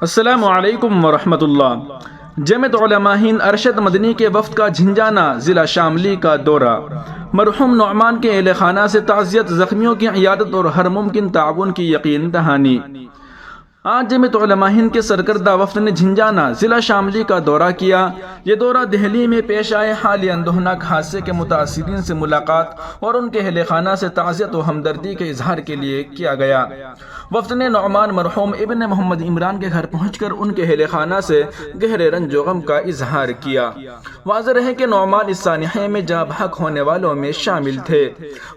السلام علیکم ورحمۃ اللہ۔ جمعیت علماء ہند ارشد مدنی کے وفد کا جھنجھانہ ضلع شاملی کا دورہ۔ مرحوم نعمان کے اہل خانہ سے تعزیت، زخمیوں کی عیادت اور ہر ممکن تعاون کی یقین دہانی۔ آج جمعیت علماء ہند کے سرکردہ وفد نے جھنجھانہ ضلع شاملی کا دورہ کیا۔ یہ دورہ دہلی میں پیش آئے حالیہ اندوہناک حادثے کے متاثرین سے ملاقات اور ان کے اہل خانہ سے تعزیت و ہمدردی کے اظہار کے لیے کیا گیا۔ وفد نے نعمان مرحوم ابن محمد عمران کے گھر پہنچ کر ان کے اہل خانہ سے گہرے رنج و غم کا اظہار کیا۔ واضح ہے کہ نعمان اس سانحے میں جاں بحق ہونے والوں میں شامل تھے۔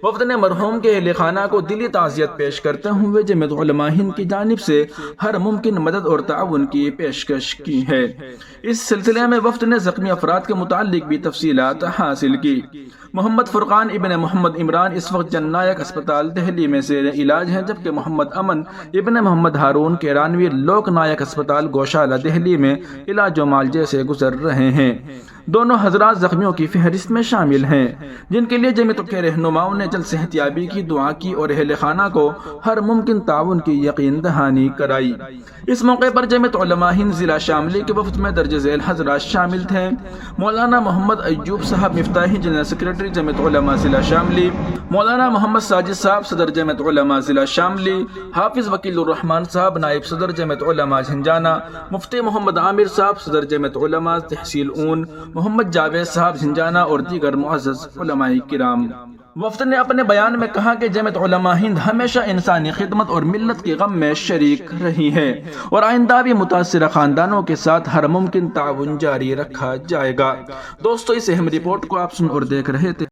وفد نے مرحوم کے اہل خانہ کو دلی تعزیت پیش کرتے ہوئے جمعیت علماء ہند کی جانب سے ہر ممکن مدد اور تعاون کی پیشکش کی ہے۔ اس سلسلے میں وفد نے زخمی افراد کے متعلق بھی تفصیلات حاصل کی۔ محمد فرقان ابن محمد عمران اس وقت جن نائک اسپتال دہلی میں زیر علاج ہیں، جبکہ محمد امن ابن محمد ہارون کیرانوی لوک نائک اسپتال گوشالہ دہلی میں علاج و معالجے سے گزر رہے ہیں۔ دونوں حضرات زخمیوں کی فہرست میں شامل ہیں، جن کے لیے جمعیت کے رہنماؤں نے جلد صحتیابی کی دعا کی اور اہل خانہ کو ہر ممکن تعاون کی یقین دہانی کرائی۔ اس موقع پر جمعیت علماء ہند ضلع شاملی کے وفد میں درج ذیل حضرات شامل تھے: مولانا محمد ایوب صاحب مفتاحی جنرل سیکریٹری جمعیت علماء ضلع شاملی، مولانا محمد ساجد صاحب صدر جمعیت علماء ضلع شاملی، حافظ وکیل الرحمان صاحب نائب صدر جمعیت علماء جھنجھانہ، مفتی محمد عامر صاحب صدر جمعیت علماء تحصیل اون، محمد جاوید صاحب جھنجھانہ اور دیگر معزز علماء کرام۔ وفد نے اپنے بیان میں کہا کہ جمعیت علماء ہند ہمیشہ انسانی خدمت اور ملت کے غم میں شریک رہی ہے اور آئندہ بھی متاثرہ خاندانوں کے ساتھ ہر ممکن تعاون جاری رکھا جائے گا۔ دوستو، اس اہم رپورٹ کو آپ سن اور دیکھ رہے تھے۔